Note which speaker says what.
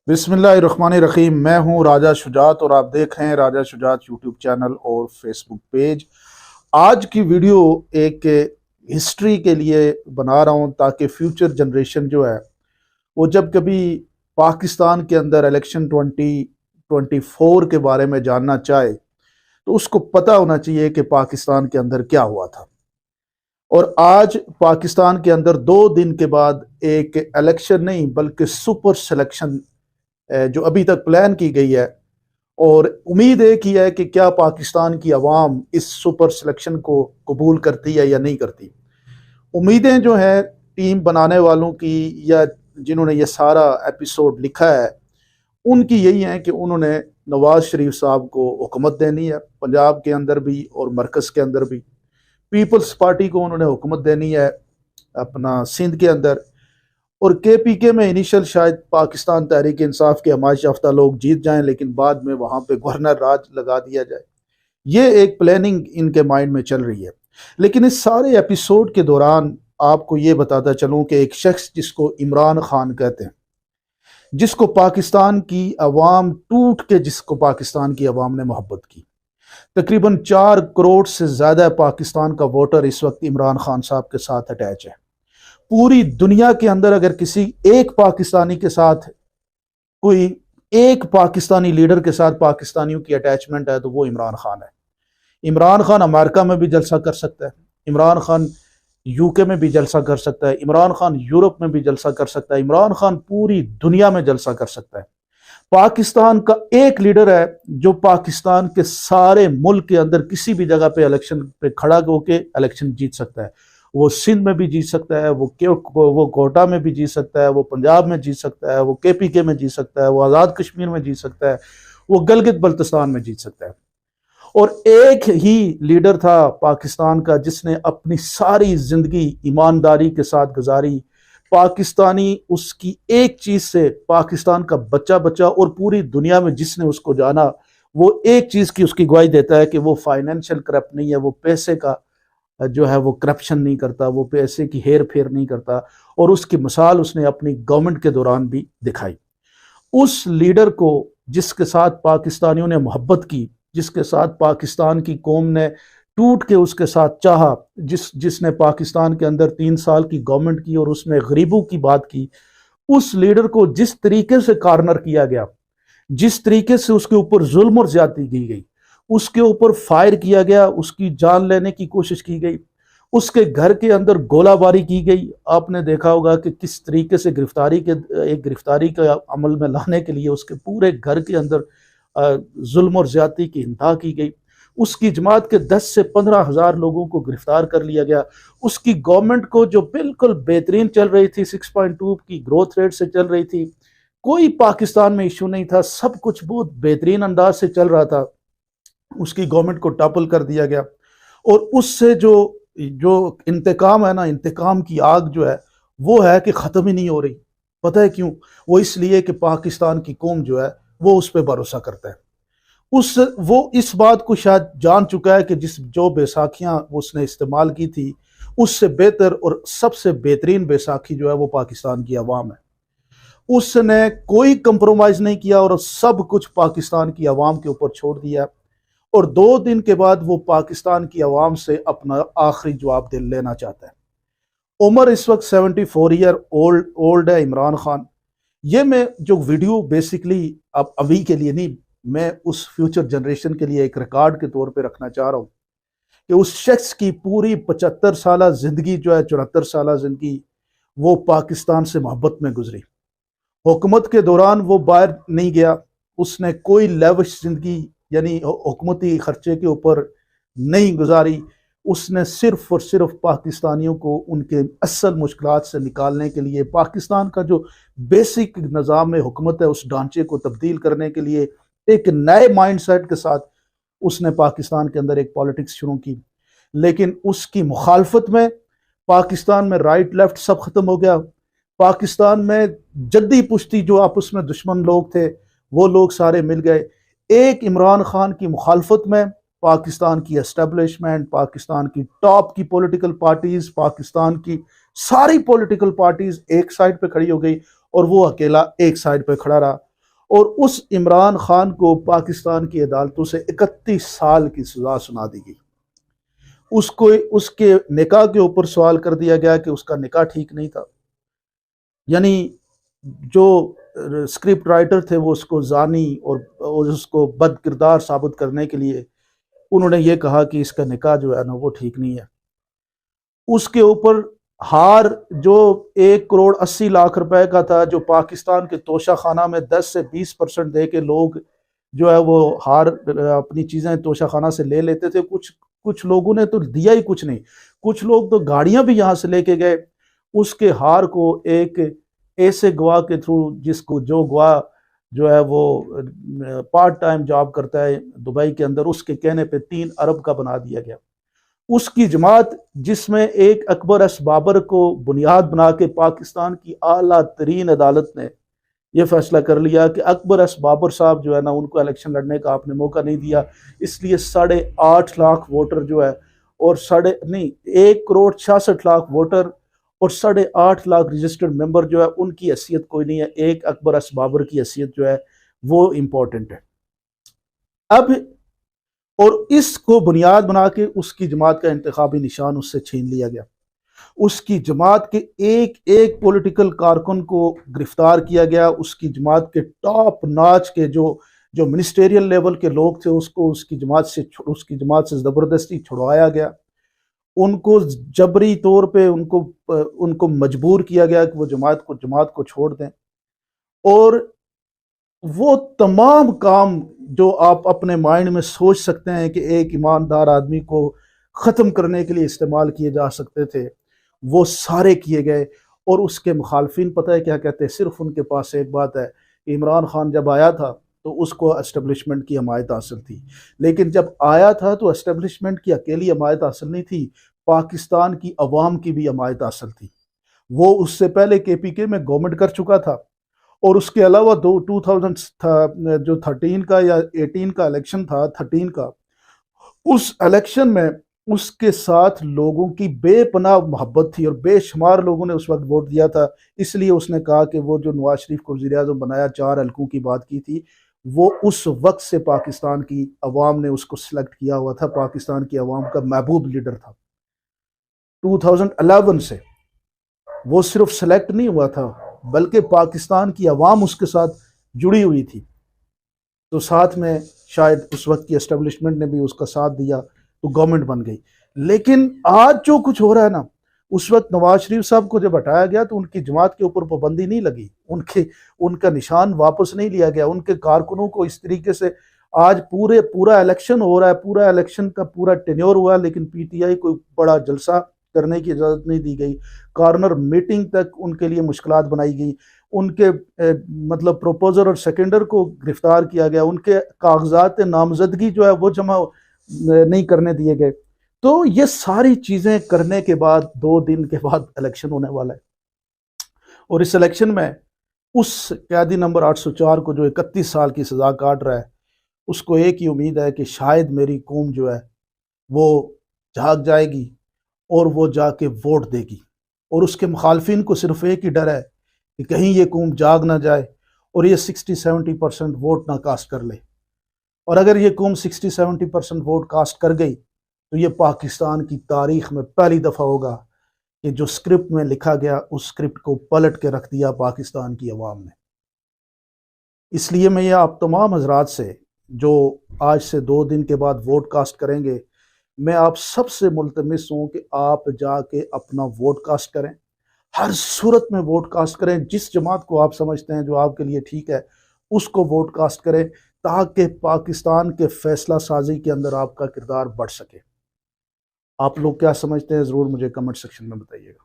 Speaker 1: بسم اللہ الرحمن الرحیم۔ میں ہوں راجہ شجاعت اور آپ دیکھ رہے ہیں راجہ شجاعت یوٹیوب چینل اور فیس بک پیج۔ آج کی ویڈیو ایک ہسٹری کے لیے بنا رہا ہوں تاکہ فیوچر جنریشن جو ہے وہ جب کبھی پاکستان کے اندر الیکشن 2024 کے بارے میں جاننا چاہے تو اس کو پتہ ہونا چاہیے کہ پاکستان کے اندر کیا ہوا تھا۔ اور آج پاکستان کے اندر 2 دن کے بعد ایک الیکشن نہیں بلکہ سپر سلیکشن جو ابھی تک پلان کی گئی ہے، اور امید ایک ہی ہے کہ کیا پاکستان کی عوام اس سپر سلیکشن کو قبول کرتی ہے یا نہیں کرتی۔ امیدیں جو ہیں ٹیم بنانے والوں کی یا جنہوں نے یہ سارا ایپیسوڈ لکھا ہے ان کی یہی ہیں کہ انہوں نے نواز شریف صاحب کو حکومت دینی ہے، پنجاب کے اندر بھی اور مرکز کے اندر بھی۔ پیپلز پارٹی کو انہوں نے حکومت دینی ہے اپنا سندھ کے اندر، اور کے پی کے میں انیشل شاید پاکستان تحریک انصاف کے حمایت یافتہ لوگ جیت جائیں لیکن بعد میں وہاں پہ گورنر راج لگا دیا جائے۔ یہ ایک پلاننگ ان کے مائنڈ میں چل رہی ہے۔ لیکن اس سارے ایپیسوڈ کے دوران آپ کو یہ بتاتا چلوں کہ ایک شخص جس کو عمران خان کہتے ہیں، جس کو پاکستان کی عوام ٹوٹ کے جس کو پاکستان کی عوام نے محبت کی، تقریباً 4 کروڑ سے زیادہ پاکستان کا ووٹر اس وقت عمران خان صاحب کے ساتھ اٹیچ ہے۔ پوری دنیا کے اندر اگر کسی ایک پاکستانی کے ساتھ، کوئی ایک پاکستانی لیڈر کے ساتھ پاکستانیوں کی اٹیچمنٹ ہے تو وہ عمران خان ہے۔ عمران خان امریکہ میں بھی جلسہ کر سکتا ہے، عمران خان یو کے میں بھی جلسہ کر سکتا ہے، عمران خان یورپ میں بھی جلسہ کر سکتا ہے، عمران خان پوری دنیا میں جلسہ کر سکتا ہے۔ پاکستان کا ایک لیڈر ہے جو پاکستان کے سارے ملک کے اندر کسی بھی جگہ پہ الیکشن پہ کھڑا ہو کے الیکشن جیت سکتا ہے۔ وہ سندھ میں بھی جیت سکتا ہے، وہ کوٹا میں بھی جیت سکتا ہے، وہ پنجاب میں جیت سکتا ہے، وہ کے پی کے میں جیت سکتا ہے، وہ آزاد کشمیر میں جیت سکتا ہے، وہ گلگت بلتستان میں جیت سکتا ہے۔ اور ایک ہی لیڈر تھا پاکستان کا جس نے اپنی ساری زندگی ایمانداری کے ساتھ گزاری۔ پاکستانی اس کی ایک چیز سے، پاکستان کا بچہ اور پوری دنیا میں جس نے اس کو جانا، وہ ایک چیز کی اس کی گواہی دیتا ہے کہ وہ فائنینشیل کرپٹ نہیں ہے، وہ پیسے کا جو ہے وہ کرپشن نہیں کرتا، وہ پیسے کی ہیر پھیر نہیں کرتا، اور اس کی مثال اس نے اپنی گورنمنٹ کے دوران بھی دکھائی۔ اس لیڈر کو جس کے ساتھ پاکستانیوں نے محبت کی، جس کے ساتھ پاکستان کی قوم نے ٹوٹ کے اس کے ساتھ چاہا، جس نے پاکستان کے اندر 3 سال کی گورنمنٹ کی اور اس میں غریبوں کی بات کی، اس لیڈر کو جس طریقے سے کارنر کیا گیا، جس طریقے سے اس کے اوپر ظلم اور زیادتی کی گئی، اس کے اوپر فائر کیا گیا، اس کی جان لینے کی کوشش کی گئی، اس کے گھر کے اندر گولہ باری کی گئی۔ آپ نے دیکھا ہوگا کہ کس طریقے سے گرفتاری کے عمل میں لانے کے لیے اس کے پورے گھر کے اندر ظلم اور زیادتی کی انتہا کی گئی۔ اس کی جماعت کے 10 سے 15 ہزار لوگوں کو گرفتار کر لیا گیا۔ اس کی گورنمنٹ کو جو بالکل بہترین چل رہی تھی، 6.2 کی گروتھ ریٹ سے چل رہی تھی، کوئی پاکستان میں ایشو نہیں تھا، سب کچھ بہت بہترین انداز سے چل رہا تھا، اس کی گورنمنٹ کو ٹاپل کر دیا گیا۔ اور اس سے جو انتقام ہے نا، انتقام کی آگ جو ہے وہ ہے کہ ختم ہی نہیں ہو رہی۔ پتہ ہے کیوں؟ وہ اس لیے کہ پاکستان کی قوم جو ہے وہ اس پہ بھروسہ کرتا ہے۔ وہ اس بات کو شاید جان چکا ہے کہ جو بیساکھیاں اس نے استعمال کی تھی، اس سے بہتر اور سب سے بہترین بیساکھی جو ہے وہ پاکستان کی عوام ہے۔ اس نے کوئی کمپرومائز نہیں کیا اور سب کچھ پاکستان کی عوام کے اوپر چھوڑ دیا، اور 2 دن کے بعد وہ پاکستان کی عوام سے اپنا آخری جواب لینا چاہتا ہے۔ عمر اس وقت 74 ایئر اولڈ ہے عمران خان۔ یہ میں جو ویڈیو بیسیکلی اب ابھی کے لیے نہیں، میں اس فیوچر جنریشن کے لیے ایک ریکارڈ کے طور پہ رکھنا چاہ رہا ہوں کہ اس شخص کی پوری 75 سالہ زندگی جو ہے، 74 سالہ زندگی، وہ پاکستان سے محبت میں گزری۔ حکومت کے دوران وہ باہر نہیں گیا، اس نے کوئی لیوش زندگی یعنی حکومتی خرچے کے اوپر نہیں گزاری۔ اس نے صرف اور صرف پاکستانیوں کو ان کے اصل مشکلات سے نکالنے کے لیے، پاکستان کا جو بیسک نظام حکومت ہے اس ڈھانچے کو تبدیل کرنے کے لیے ایک نئے مائنڈ سیٹ کے ساتھ اس نے پاکستان کے اندر ایک پالیٹکس شروع کی۔ لیکن اس کی مخالفت میں پاکستان میں رائٹ لیفٹ سب ختم ہو گیا۔ پاکستان میں جدی پشتی جو آپس میں دشمن لوگ تھے وہ لوگ سارے مل گئے۔ ایک عمران خان کی مخالفت میں پاکستان کی اسٹیبلشمنٹ، پاکستان کی ٹاپ کی پولیٹیکل پارٹیز، پاکستان کی ساری پولیٹیکل پارٹیز ایک سائڈ پہ کھڑی ہو گئی اور وہ اکیلا ایک سائڈ پہ کھڑا رہا۔ اور اس عمران خان کو پاکستان کی عدالتوں سے 31 سال کی سزا سنا دی گئی۔ اس کے نکاح کے اوپر سوال کر دیا گیا کہ اس کا نکاح ٹھیک نہیں تھا، یعنی جو اسکرپٹ رائٹر تھے وہ اس کو زانی اور اس کو بد کردار ثابت کرنے کے لیے انہوں نے یہ کہا کہ اس کا نکاح جو ہے نا وہ ٹھیک نہیں ہے۔ اس کے اوپر ہار جو 1,80,00,000 روپے کا تھا، جو پاکستان کے توشہ خانہ میں 10 سے 20% دے کے لوگ جو ہے وہ ہار اپنی چیزیں توشہ خانہ سے لے لیتے تھے، کچھ لوگوں نے تو دیا ہی کچھ نہیں، کچھ لوگ تو گاڑیاں بھی یہاں سے لے کے گئے۔ اس کے ہار کو ایک ایسے گواہ کے تھرو، جو گواہ جو ہے وہ پارٹ ٹائم جاب کرتا ہے دبئی کے اندر، اس کے کہنے پہ 3 ارب کا بنا دیا گیا۔ اس کی جماعت جس میں ایک اکبر ایس بابر کو بنیاد بنا کے پاکستان کی اعلیٰ ترین عدالت نے یہ فیصلہ کر لیا کہ اکبر ایس بابر صاحب جو ہے نا ان کو الیکشن لڑنے کا آپ نے موقع نہیں دیا، اس لیے 8.5 لاکھ ووٹر جو ہے اور 1,66,00,000 ووٹر اور 8.5 لاکھ رجسٹرڈ ممبر جو ہے ان کی حیثیت کوئی نہیں ہے، ایک اکبر ایس بابر کی حیثیت جو ہے وہ امپورٹنٹ ہے۔ اب اور اس کو بنیاد بنا کے اس کی جماعت کا انتخابی نشان اس سے چھین لیا گیا۔ اس کی جماعت کے ایک پولیٹیکل کارکن کو گرفتار کیا گیا، اس کی جماعت کے ٹاپ ناچ کے جو منسٹریل لیول کے لوگ تھے اس کی جماعت سے زبردستی چھڑوایا گیا، ان کو جبری طور پہ ان کو مجبور کیا گیا کہ وہ جماعت کو چھوڑ دیں، اور وہ تمام کام جو آپ اپنے مائنڈ میں سوچ سکتے ہیں کہ ایک ایماندار آدمی کو ختم کرنے کے لیے استعمال کیے جا سکتے تھے، وہ سارے کیے گئے۔ اور اس کے مخالفین پتہ ہے کیا کہتے ہیں؟ صرف ان کے پاس ایک بات ہے، عمران خان جب آیا تھا تو اس کو اسٹیبلشمنٹ کی حمایت حاصل تھی، لیکن جب آیا تھا تو اسٹیبلشمنٹ کی اکیلی حمایت حاصل نہیں تھی، پاکستان کی عوام کی بھی حمایت حاصل تھی۔ وہ اس سے پہلے KPK میں گورنمنٹ کر چکا تھا، اور اس کے علاوہ 2013 کا یا 18 کا الیکشن تھا، 13 کا، اس الیکشن میں اس کے ساتھ لوگوں کی بے پناہ محبت تھی اور بے شمار لوگوں نے اس وقت ووٹ دیا تھا۔ اس لیے اس نے کہا کہ وہ جو نواز شریف کو وزیر اعظم بنایا، 4 حلقوں کی بات کی تھی، وہ اس وقت سے پاکستان کی عوام نے اس کو سلیکٹ کیا ہوا تھا، پاکستان کی عوام کا محبوب لیڈر تھا۔ 2011 سے وہ صرف سلیکٹ نہیں ہوا تھا بلکہ پاکستان کی عوام اس کے ساتھ جڑی ہوئی تھی، تو ساتھ میں شاید اس وقت کی اسٹیبلشمنٹ نے بھی اس کا ساتھ دیا تو گورنمنٹ بن گئی۔ لیکن آج جو کچھ ہو رہا ہے نا، اس وقت نواز شریف صاحب کو جب ہٹایا گیا تو ان کی جماعت کے اوپر پابندی نہیں لگی، ان کا نشان واپس نہیں لیا گیا، ان کے کارکنوں کو اس طریقے سے آج پورا الیکشن ہو رہا ہے، پورا الیکشن کا پورا ٹینیور ہوا، لیکن PTI کوئی بڑا جلسہ کرنے کی اجازت نہیں دی گئی، کارنر میٹنگ تک ان کے لیے مشکلات بنائی گئی، ان کے مطلب پروپوزر اور سیکنڈر کو گرفتار کیا گیا، ان کے کاغذات نامزدگی جو ہے وہ جمع نہیں کرنے دیے گئے۔ تو یہ ساری چیزیں کرنے کے بعد 2 دن کے بعد الیکشن ہونے والا ہے، اور اس الیکشن میں اس قیدی نمبر 804 کو جو 31 سال کی سزا کاٹ رہا ہے، اس کو ایک ہی امید ہے کہ شاید میری قوم جو ہے وہ جھاگ جائے گی اور وہ جا کے ووٹ دے گی، اور اس کے مخالفین کو صرف ایک ہی ڈر ہے کہ کہیں یہ قوم جاگ نہ جائے اور یہ 60-70% ووٹ نہ کاسٹ کر لے، اور اگر یہ قوم 60-70% ووٹ کاسٹ کر گئی تو یہ پاکستان کی تاریخ میں پہلی دفعہ ہوگا کہ جو اسکرپٹ میں لکھا گیا اس اسکرپٹ کو پلٹ کے رکھ دیا پاکستان کی عوام نے۔ اس لیے میں یہ آپ تمام حضرات سے جو آج سے 2 دن کے بعد ووٹ کاسٹ کریں گے، میں آپ سب سے ملتمس ہوں کہ آپ جا کے اپنا ووٹ کاسٹ کریں، ہر صورت میں ووٹ کاسٹ کریں، جس جماعت کو آپ سمجھتے ہیں جو آپ کے لیے ٹھیک ہے اس کو ووٹ کاسٹ کریں، تاکہ پاکستان کے فیصلہ سازی کے اندر آپ کا کردار بڑھ سکے۔ آپ لوگ کیا سمجھتے ہیں ضرور مجھے کمنٹ سیکشن میں بتائیے گا۔